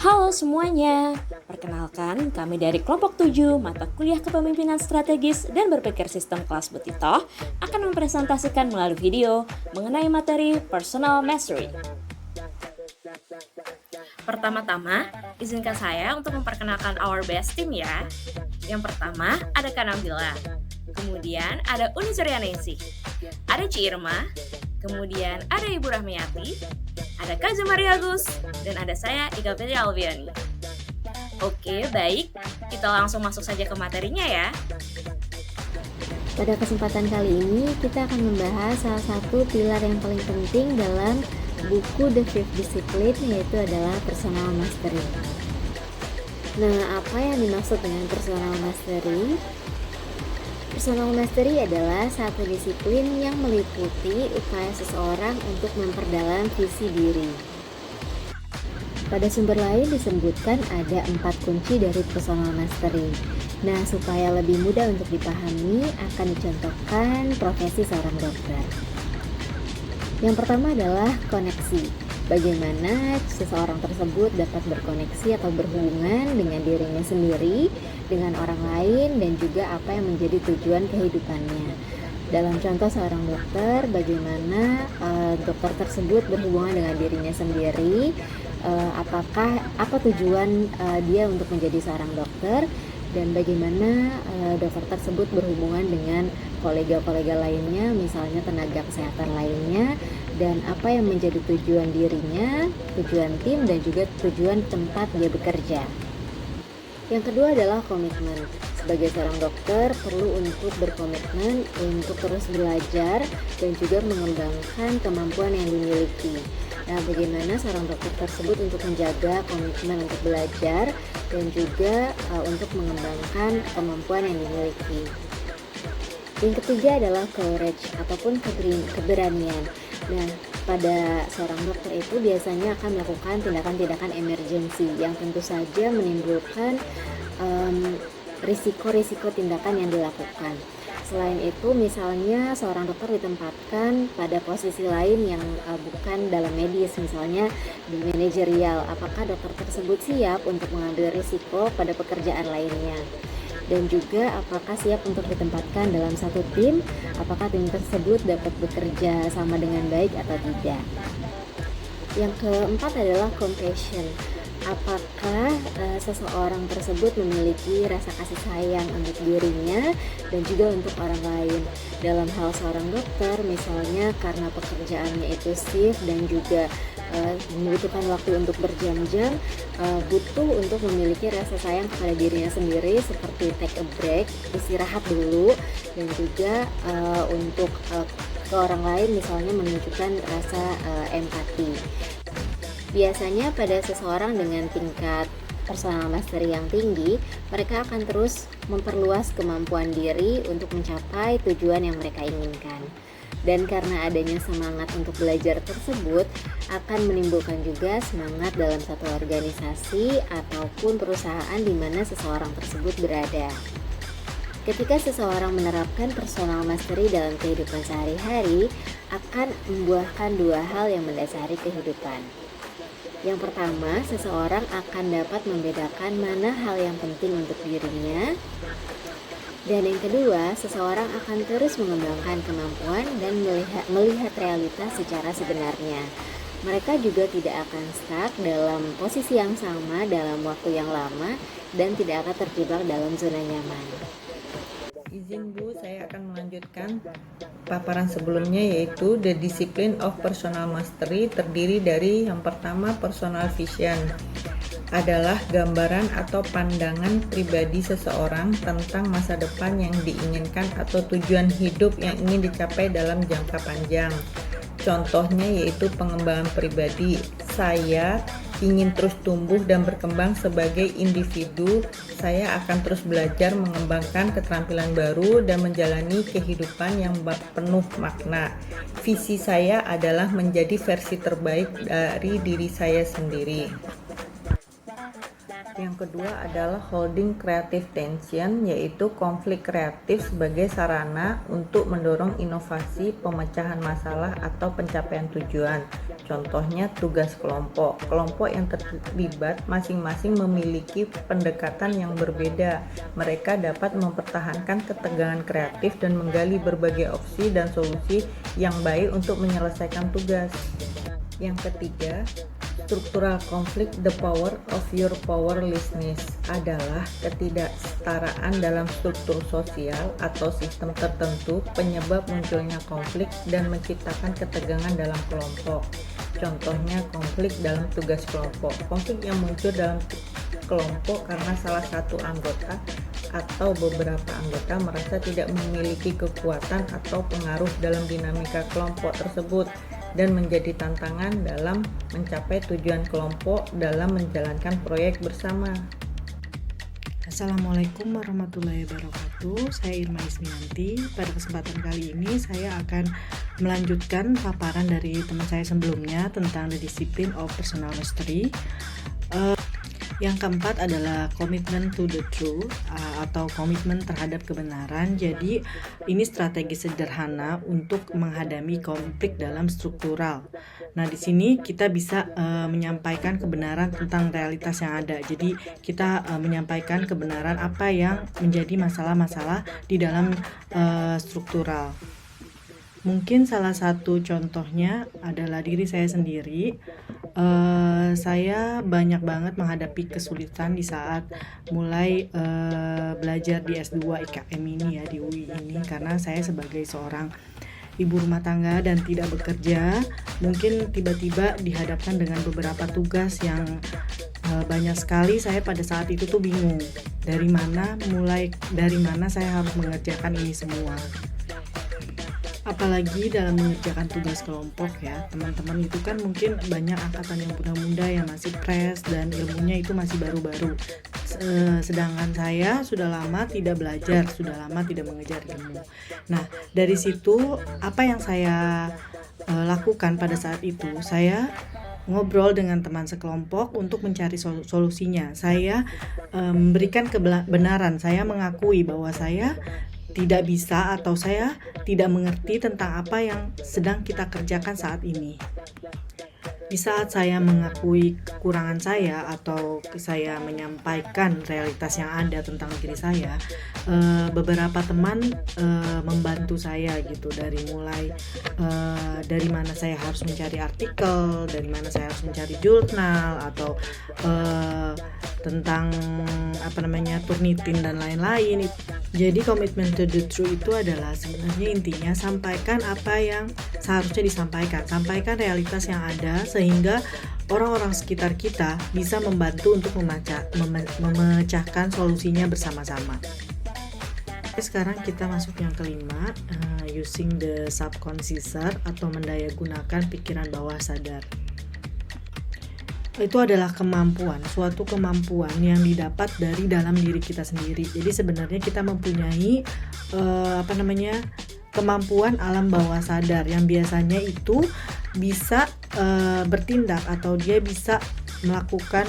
Halo semuanya, perkenalkan kami dari kelompok 7 mata kuliah kepemimpinan strategis dan berpikir sistem kelas Butito akan mempresentasikan melalui video mengenai materi personal mastery. Pertama-tama, izinkan saya untuk memperkenalkan our best team ya. Yang pertama ada Kak Nabila, kemudian ada Uni Suryanesi, ada Ci Irma, kemudian ada Ibu Rahmiati, ada Kak Jumari Agus, dan ada saya Ika Fitri Alviani. Oke, baik. Kita langsung masuk saja ke materinya ya. Pada kesempatan kali ini, kita akan membahas salah satu pilar yang paling penting dalam buku The Fifth Discipline, yaitu adalah personal mastery. Nah, apa yang dimaksud dengan personal mastery? Personal mastery adalah satu disiplin yang meliputi upaya seseorang untuk memperdalam visi diri. Pada sumber lain disebutkan ada 4 kunci dari personal mastery. Nah, supaya lebih mudah untuk dipahami, akan dicontohkan profesi seorang dokter. Yang pertama adalah koneksi. Bagaimana seseorang tersebut dapat berkoneksi atau berhubungan dengan dirinya sendiri, dengan orang lain, dan juga apa yang menjadi tujuan kehidupannya. Dalam contoh seorang dokter, bagaimana dokter tersebut berhubungan dengan dirinya sendiri, apa tujuan dia untuk menjadi seorang dokter, dan bagaimana dokter tersebut berhubungan dengan kolega-kolega lainnya, misalnya tenaga kesehatan lainnya, dan apa yang menjadi tujuan dirinya, tujuan tim, dan juga tujuan tempat dia bekerja. Yang kedua adalah komitmen. Sebagai seorang dokter perlu untuk berkomitmen untuk terus belajar dan juga mengembangkan kemampuan yang dimiliki. Nah, bagaimana seorang dokter tersebut untuk menjaga komitmen untuk belajar dan juga untuk mengembangkan kemampuan yang dimiliki. Yang ketiga adalah courage ataupun keberanian. Nah, pada seorang dokter itu biasanya akan melakukan tindakan-tindakan emergensi yang tentu saja menimbulkan risiko-risiko tindakan yang dilakukan. Selain itu, misalnya seorang dokter ditempatkan pada posisi lain yang bukan dalam medis, misalnya di manajerial. Apakah dokter tersebut siap untuk mengambil risiko pada pekerjaan lainnya? Dan juga apakah siap untuk ditempatkan dalam satu tim, apakah tim tersebut dapat bekerja sama dengan baik atau tidak. Yang keempat adalah compassion. Apakah seseorang tersebut memiliki rasa kasih sayang untuk dirinya dan juga untuk orang lain. Dalam hal seorang dokter, misalnya karena pekerjaannya itu shift dan juga membutuhkan waktu untuk berjam-jam, butuh untuk memiliki rasa sayang kepada dirinya sendiri, seperti take a break, istirahat dulu, dan juga untuk ke orang lain misalnya menunjukkan rasa empati. Biasanya pada seseorang dengan tingkat personal mastery yang tinggi, mereka akan terus memperluas kemampuan diri untuk mencapai tujuan yang mereka inginkan. Dan karena adanya semangat untuk belajar tersebut akan menimbulkan juga semangat dalam satu organisasi ataupun perusahaan di mana seseorang tersebut berada. Ketika seseorang menerapkan personal mastery dalam kehidupan sehari-hari, akan membuahkan 2 hal yang mendasari kehidupan. Yang pertama, seseorang akan dapat membedakan mana hal yang penting untuk dirinya. Dan yang kedua, seseorang akan terus mengembangkan kemampuan dan melihat realitas secara sebenarnya. Mereka juga tidak akan stuck dalam posisi yang sama dalam waktu yang lama dan tidak akan terjebak dalam zona nyaman. Izin Bu, saya akan melanjutkan paparan sebelumnya, yaitu The Discipline of Personal Mastery terdiri dari yang pertama personal vision, adalah gambaran atau pandangan pribadi seseorang tentang masa depan yang diinginkan atau tujuan hidup yang ingin dicapai dalam jangka panjang. Contohnya yaitu pengembangan pribadi. Saya ingin terus tumbuh dan berkembang sebagai individu. Saya akan terus belajar mengembangkan keterampilan baru dan menjalani kehidupan yang penuh makna. Visi saya adalah menjadi versi terbaik dari diri saya sendiri. Yang kedua adalah holding creative tension, yaitu konflik kreatif sebagai sarana untuk mendorong inovasi, pemecahan masalah, atau pencapaian tujuan. Contohnya tugas kelompok. Kelompok yang terlibat masing-masing memiliki pendekatan yang berbeda. Mereka dapat mempertahankan ketegangan kreatif dan menggali berbagai opsi dan solusi yang baik untuk menyelesaikan tugas. Yang ketiga, struktural konflik, the power of your powerlessness, adalah ketidaksetaraan dalam struktur sosial atau sistem tertentu penyebab munculnya konflik dan menciptakan ketegangan dalam kelompok. Contohnya konflik dalam tugas kelompok. Konflik yang muncul dalam kelompok karena salah satu anggota atau beberapa anggota merasa tidak memiliki kekuatan atau pengaruh dalam dinamika kelompok tersebut dan menjadi tantangan dalam mencapai tujuan kelompok dalam menjalankan proyek bersama. Assalamualaikum warahmatullahi wabarakatuh. Saya Irma Ismianti. Pada kesempatan kali ini saya akan melanjutkan paparan dari teman saya sebelumnya tentang the discipline of personal mastery. Yang keempat adalah commitment to the truth atau komitmen terhadap kebenaran. Jadi ini strategi sederhana untuk menghadapi konflik dalam struktural. Nah, di sini kita bisa menyampaikan kebenaran tentang realitas yang ada. Jadi kita menyampaikan kebenaran apa yang menjadi masalah-masalah di dalam struktural. Mungkin salah satu contohnya adalah diri saya sendiri. Saya banyak banget menghadapi kesulitan di saat mulai belajar di S2 IKM ini ya, di UI ini, karena saya sebagai seorang ibu rumah tangga dan tidak bekerja, mungkin tiba-tiba dihadapkan dengan beberapa tugas yang banyak sekali. Saya pada saat itu tuh bingung dari mana saya harus mengerjakan ini semua. Apalagi dalam mengerjakan tugas kelompok ya, teman-teman itu kan mungkin banyak angkatan yang muda-muda yang masih fresh dan ilmunya itu masih baru-baru. Sedangkan saya sudah lama tidak belajar, sudah lama tidak mengejar ilmu. Nah, dari situ apa yang saya lakukan pada saat itu, saya ngobrol dengan teman sekelompok untuk mencari solusinya. Saya memberikan kebenaran, saya mengakui bahwa saya tidak bisa atau saya tidak mengerti tentang apa yang sedang kita kerjakan saat ini. Di saat saya mengakui kekurangan saya atau saya menyampaikan realitas yang ada tentang diri saya, beberapa teman membantu saya gitu, dari mulai dari mana saya harus mencari artikel, dari mana saya harus mencari jurnal atau tentang Turnitin dan lain-lain. Jadi komitmen to the truth itu adalah sebenarnya intinya sampaikan apa yang seharusnya disampaikan, sampaikan realitas yang ada sehingga orang-orang sekitar kita bisa membantu untuk memecahkan solusinya bersama-sama. Sekarang kita masuk yang kelima, using the subconscious atau mendayagunakan pikiran bawah sadar. Itu adalah suatu kemampuan yang didapat dari dalam diri kita sendiri. Jadi sebenarnya kita mempunyai kemampuan alam bawah sadar yang biasanya itu bisa bertindak atau dia bisa melakukan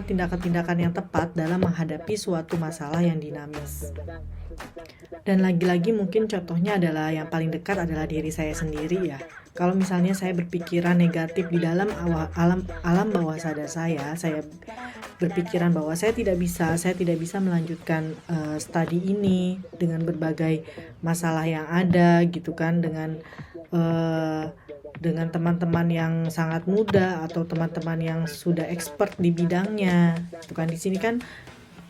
tindakan-tindakan yang tepat dalam menghadapi suatu masalah yang dinamis. Dan lagi-lagi mungkin contohnya adalah yang paling dekat adalah diri saya sendiri ya. Kalau misalnya saya berpikiran negatif di dalam alam bawah sadar saya berpikiran bahwa saya tidak bisa melanjutkan studi ini dengan berbagai masalah yang ada gitu kan, dengan teman-teman yang sangat muda atau teman-teman yang sudah expert di bidangnya. Bukan di sini kan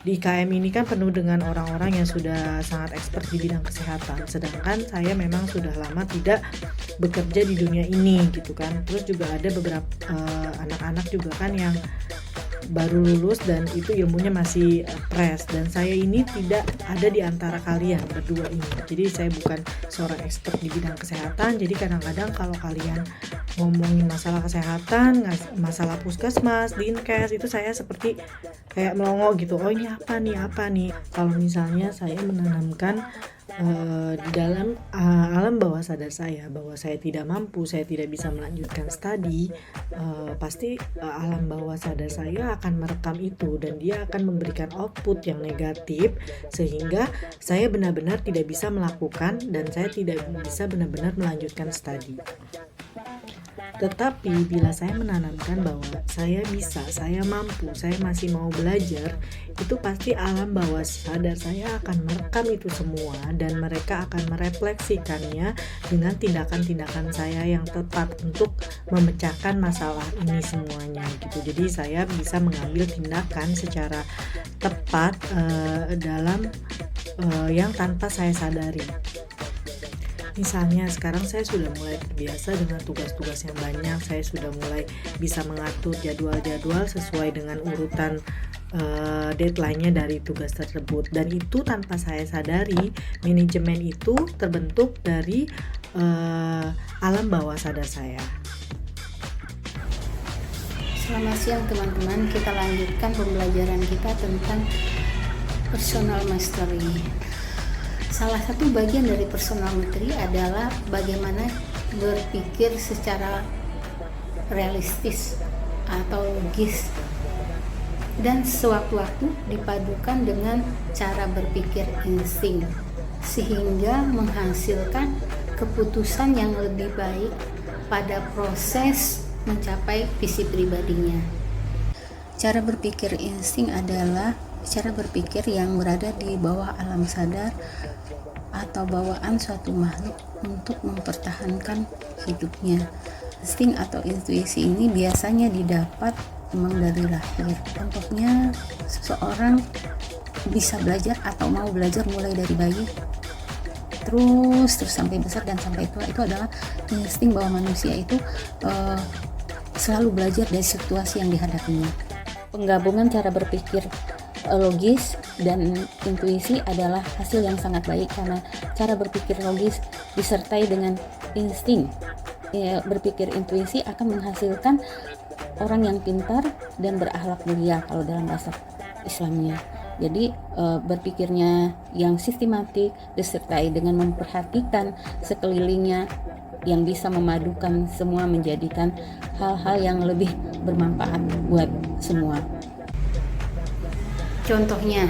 di IKM ini kan penuh dengan orang-orang yang sudah sangat expert di bidang kesehatan, sedangkan saya memang sudah lama tidak bekerja di dunia ini gitu kan. Terus juga ada beberapa anak-anak juga kan yang baru lulus dan itu ilmunya masih fresh, dan saya ini tidak ada di antara kalian berdua ini. Jadi saya bukan seorang expert di bidang kesehatan, jadi kadang-kadang kalau kalian ngomongin masalah kesehatan, masalah puskesmas, dinkes, itu saya seperti kayak melongo gitu. Oh ini apa nih? Kalau misalnya saya menanamkan di dalam alam bawah sadar saya bahwa saya tidak mampu, saya tidak bisa melanjutkan studi, pasti alam bawah sadar saya akan merekam itu dan dia akan memberikan output yang negatif sehingga saya benar-benar tidak bisa melakukan dan saya tidak bisa benar-benar melanjutkan studi. Tetapi bila saya menanamkan bahwa saya bisa, saya mampu, saya masih mau belajar, itu pasti alam bawah sadar saya akan merekam itu semua dan mereka akan merefleksikannya dengan tindakan-tindakan saya yang tepat untuk memecahkan masalah ini semuanya gitu. Jadi saya bisa mengambil tindakan secara tepat dalam yang tanpa saya sadari. Misalnya sekarang saya sudah mulai terbiasa dengan tugas-tugas yang banyak, saya sudah mulai bisa mengatur jadwal-jadwal sesuai dengan urutan deadline-nya dari tugas tersebut, dan itu tanpa saya sadari manajemen itu terbentuk dari alam bawah sadar saya. Selamat siang teman-teman, kita lanjutkan pembelajaran kita tentang personal mastery. Salah satu bagian dari personal mastery adalah bagaimana berpikir secara realistis atau logis dan sewaktu-waktu dipadukan dengan cara berpikir insting sehingga menghasilkan keputusan yang lebih baik pada proses mencapai visi pribadinya. Cara berpikir insting adalah cara berpikir yang berada di bawah alam sadar atau bawaan suatu makhluk untuk mempertahankan hidupnya. Insting atau intuisi ini biasanya didapat memang dari lahir. Contohnya, seseorang bisa belajar atau mau belajar mulai dari bayi terus sampai besar dan sampai tua. Itu adalah insting bahwa manusia itu selalu belajar dari situasi yang dihadapinya. Penggabungan cara berpikir logis dan intuisi adalah hasil yang sangat baik karena cara berpikir logis disertai dengan insting. Berpikir intuisi akan menghasilkan orang yang pintar dan berakhlak mulia kalau dalam bahasa Islamnya. Jadi berpikirnya yang sistematik disertai dengan memperhatikan sekelilingnya yang bisa memadukan semua menjadikan hal-hal yang lebih bermanfaat buat semua. Contohnya,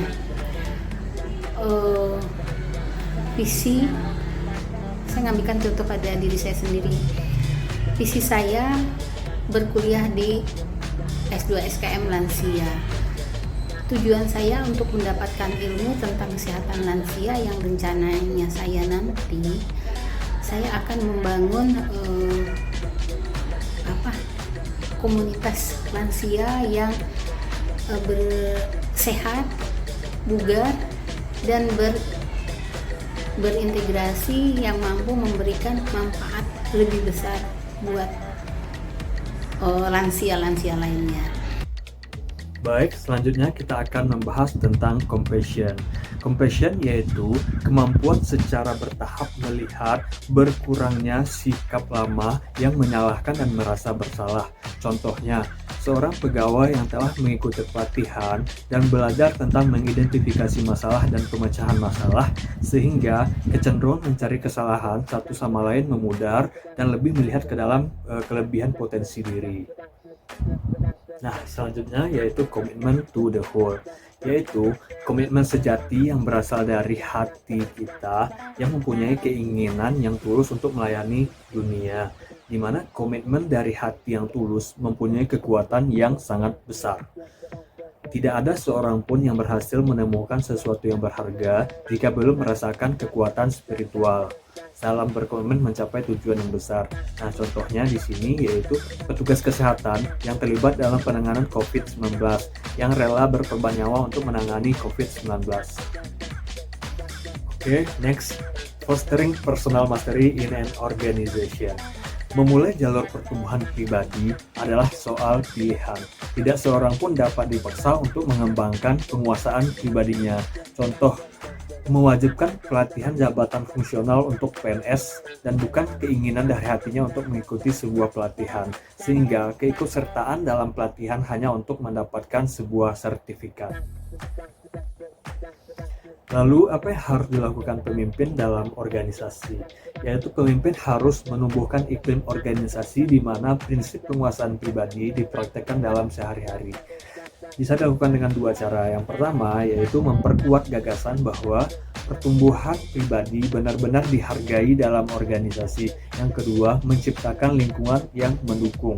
visi, saya ngambilkan contoh pada diri saya sendiri. Visi saya berkuliah di S2 SKM lansia. Tujuan saya untuk mendapatkan ilmu tentang kesehatan lansia yang rencananya saya akan membangun komunitas lansia yang sehat, bugar, dan berintegrasi yang mampu memberikan manfaat lebih besar buat lansia-lansia lainnya. Baik, selanjutnya kita akan membahas tentang compassion. Compassion yaitu kemampuan secara bertahap melihat berkurangnya sikap lama yang menyalahkan dan merasa bersalah. Contohnya, seorang pegawai yang telah mengikuti pelatihan dan belajar tentang mengidentifikasi masalah dan pemecahan masalah sehingga kecenderungan mencari kesalahan satu sama lain memudar dan lebih melihat ke dalam kelebihan potensi diri. Nah, selanjutnya yaitu commitment to the whole, yaitu komitmen sejati yang berasal dari hati kita yang mempunyai keinginan yang tulus untuk melayani dunia, di mana komitmen dari hati yang tulus mempunyai kekuatan yang sangat besar. Tidak ada seorang pun yang berhasil menemukan sesuatu yang berharga jika belum merasakan kekuatan spiritual dalam berkomitmen mencapai tujuan yang besar. Nah, contohnya di sini yaitu petugas kesehatan yang terlibat dalam penanganan COVID-19 yang rela berkorban nyawa untuk menangani COVID-19. Oke, next, fostering personal mastery in an organization. Memulai jalur pertumbuhan pribadi adalah soal pilihan. Tidak seorang pun dapat dipaksa untuk mengembangkan penguasaan pribadinya. Contoh, mewajibkan pelatihan jabatan fungsional untuk PNS dan bukan keinginan dari hatinya untuk mengikuti sebuah pelatihan, sehingga keikutsertaan dalam pelatihan hanya untuk mendapatkan sebuah sertifikat. Lalu apa yang harus dilakukan pemimpin dalam organisasi? Yaitu pemimpin harus menumbuhkan iklim organisasi di mana prinsip penguasaan pribadi dipraktekkan dalam sehari-hari. Bisa dilakukan dengan dua cara. Yang pertama yaitu memperkuat gagasan bahwa pertumbuhan pribadi benar-benar dihargai dalam organisasi. Yang kedua, menciptakan lingkungan yang mendukung.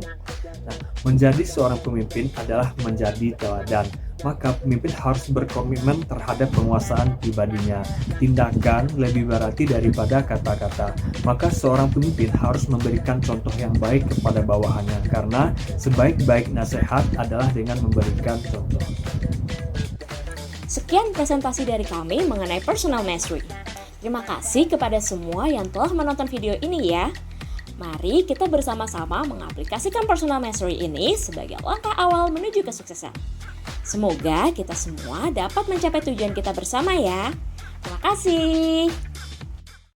Nah, menjadi seorang pemimpin adalah menjadi teladan. Maka pemimpin harus berkomitmen terhadap penguasaan pribadinya. Tindakan lebih berarti daripada kata-kata. Maka seorang pemimpin harus memberikan contoh yang baik kepada bawahannya, karena sebaik-baik nasihat adalah dengan memberikan contoh. Sekian presentasi dari kami mengenai personal mastery. Terima kasih kepada semua yang telah menonton video ini ya. Mari kita bersama-sama mengaplikasikan personal mastery ini sebagai langkah awal menuju kesuksesan. Semoga kita semua dapat mencapai tujuan kita bersama ya. Terima kasih.